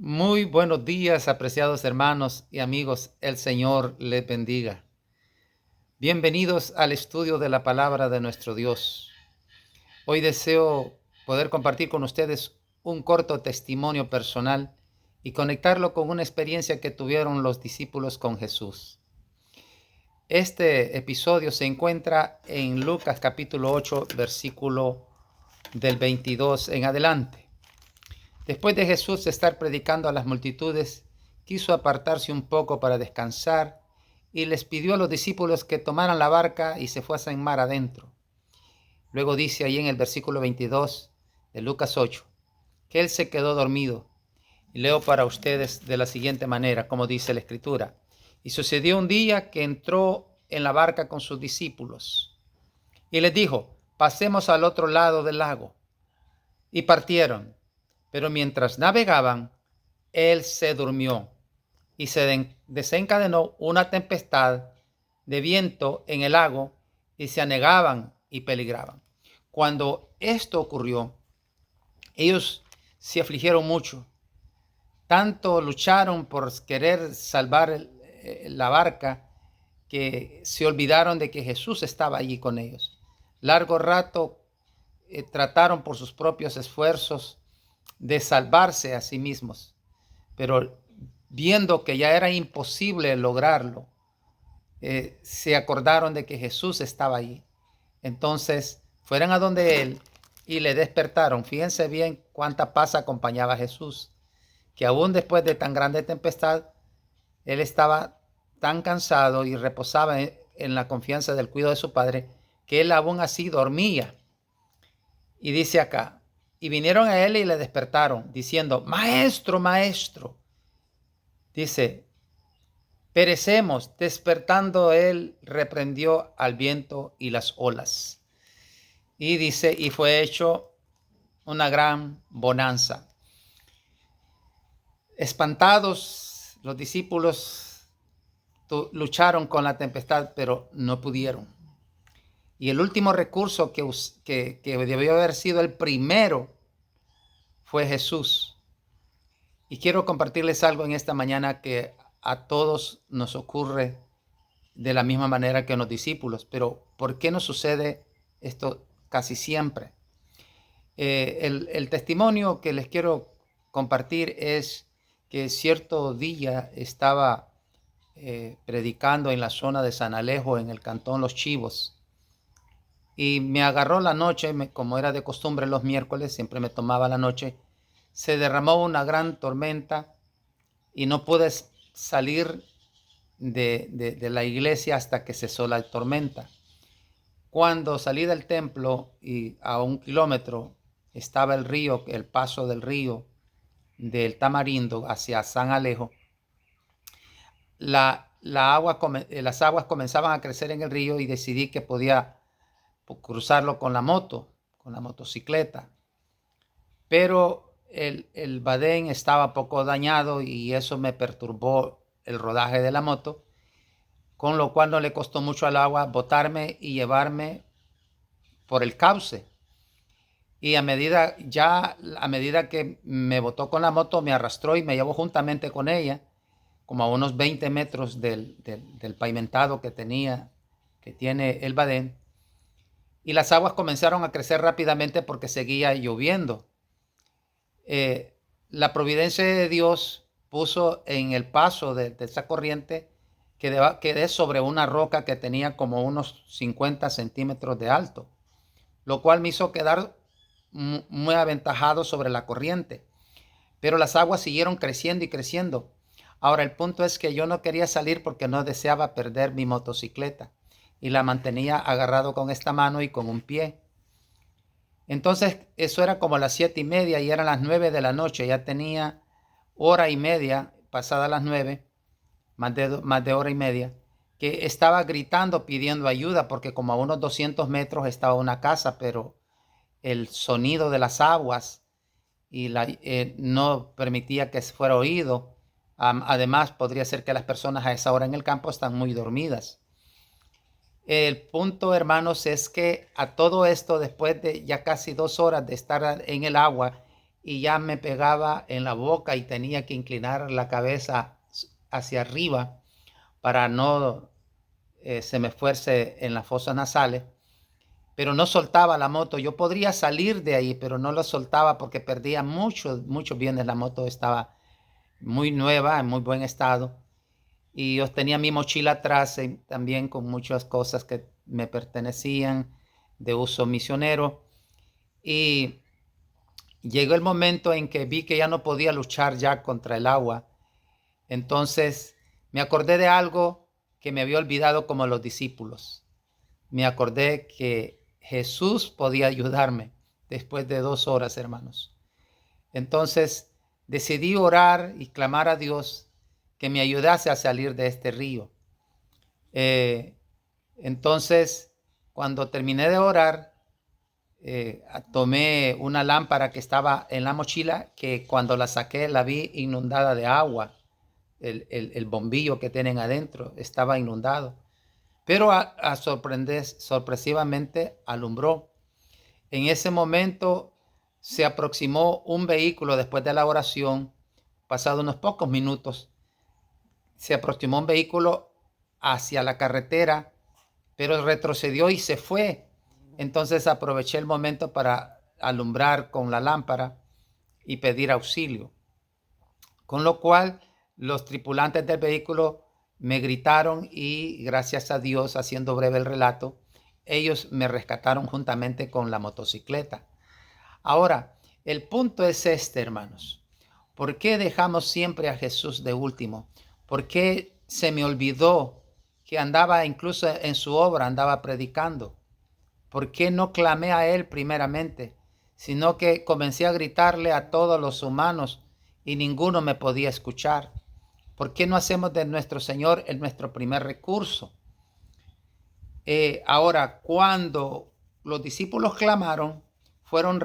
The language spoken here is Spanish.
Muy buenos días, apreciados hermanos y amigos. El Señor les bendiga. Bienvenidos al estudio de la palabra de nuestro Dios. Hoy deseo poder compartir con ustedes un corto testimonio personal y conectarlo con una experiencia que tuvieron los discípulos con Jesús. Este episodio se encuentra en Lucas capítulo 8, versículo del 22 en adelante. Después de Jesús estar predicando a las multitudes, quiso apartarse un poco para descansar y les pidió a los discípulos que tomaran la barca y se fuesen mar adentro. Luego dice ahí en el versículo 22 de Lucas 8, que él se quedó dormido. Y leo para ustedes de la siguiente manera, como dice la Escritura. Y sucedió un día que entró en la barca con sus discípulos y les dijo: pasemos al otro lado del lago. Y partieron. Pero mientras navegaban, él se durmió y se desencadenó una tempestad de viento en el lago y se anegaban y peligraban. Cuando esto ocurrió, ellos se afligieron mucho. Tanto lucharon por querer salvar la barca que se olvidaron de que Jesús estaba allí con ellos. Largo rato trataron por sus propios esfuerzos de salvarse a sí mismos, pero viendo que ya era imposible lograrlo, se acordaron de que Jesús estaba allí. Entonces fueron a donde él y le despertaron. Fíjense bien cuánta paz acompañaba a Jesús, que aún después de tan grande tempestad, él estaba tan cansado y reposaba en la confianza del cuidado de su Padre, que él aún así dormía. Y dice acá, y vinieron a él y le despertaron, diciendo: maestro, maestro. Dice: perecemos. Despertando él, reprendió al viento y las olas. Y dice: y fue hecho una gran bonanza. Espantados, los discípulos lucharon con la tempestad, pero no pudieron. Y el último recurso que debió haber sido el primero fue Jesús. Y quiero compartirles algo en esta mañana que a todos nos ocurre de la misma manera que a los discípulos. Pero ¿por qué nos sucede esto casi siempre? El testimonio que les quiero compartir es que cierto día estaba predicando en la zona de San Alejo, en el cantón Los Chivos. Y me agarró la noche, como era de costumbre los miércoles, siempre me tomaba la noche. Se derramó una gran tormenta y no pude salir de la iglesia hasta que cesó la tormenta. Cuando salí del templo y a 1 kilómetro estaba el río, el paso del río del Tamarindo hacia San Alejo, las aguas comenzaban a crecer en el río y decidí que podía cruzarlo con la motocicleta. Pero el badén estaba poco dañado y eso me perturbó el rodaje de la moto, con lo cual no le costó mucho al agua botarme y llevarme por el cauce. Y a medida que me botó con la moto, me arrastró y me llevó juntamente con ella, como a unos 20 metros del pavimentado que tiene el badén. Y las aguas comenzaron a crecer rápidamente porque seguía lloviendo. La providencia de Dios puso en el paso de esa corriente que quedé sobre una roca que tenía como unos 50 centímetros de alto, lo cual me hizo quedar muy aventajado sobre la corriente. Pero las aguas siguieron creciendo y creciendo. Ahora el punto es que yo no quería salir porque no deseaba perder mi motocicleta y la mantenía agarrado con esta mano y con un pie. Entonces eso era como las 7:30 y eran las 9 de la noche. Ya tenía hora y media, pasada las 9, más de hora y media, que estaba gritando pidiendo ayuda porque como a unos 200 metros estaba una casa, pero el sonido de las aguas no permitía que fuera oído. Además, podría ser que las personas a esa hora en el campo están muy dormidas. El punto, hermanos, es que a todo esto, después de ya casi 2 horas de estar en el agua y ya me pegaba en la boca y tenía que inclinar la cabeza hacia arriba para no se me fuese en las fosas nasales, pero no soltaba la moto. Yo podría salir de ahí, pero no lo soltaba porque perdía muchos bienes. La moto estaba muy nueva, en muy buen estado, y yo tenía mi mochila atrás también con muchas cosas que me pertenecían de uso misionero. Y llegó el momento en que vi que ya no podía luchar ya contra el agua. Entonces me acordé de algo que me había olvidado como los discípulos. Me acordé que Jesús podía ayudarme después de 2 horas, hermanos. Entonces decidí orar y clamar a Dios que me ayudase a salir de este río. Entonces, cuando terminé de orar, tomé una lámpara que estaba en la mochila, que cuando la saqué la vi inundada de agua. El bombillo que tienen adentro estaba inundado, pero sorpresivamente alumbró. En ese momento se aproximó un vehículo después de la oración. Pasado unos pocos minutos, se aproximó un vehículo hacia la carretera, pero retrocedió y se fue. Entonces aproveché el momento para alumbrar con la lámpara y pedir auxilio. Con lo cual los tripulantes del vehículo me gritaron y gracias a Dios, haciendo breve el relato, ellos me rescataron juntamente con la motocicleta. Ahora, el punto es este, hermanos. ¿Por qué dejamos siempre a Jesús de último? ¿Por qué se me olvidó que andaba incluso en su obra, andaba predicando? ¿Por qué no clamé a Él primeramente? Sino que comencé a gritarle a todos los humanos y ninguno me podía escuchar. ¿Por qué no hacemos de nuestro Señor nuestro primer recurso? Ahora, cuando los discípulos clamaron, fueron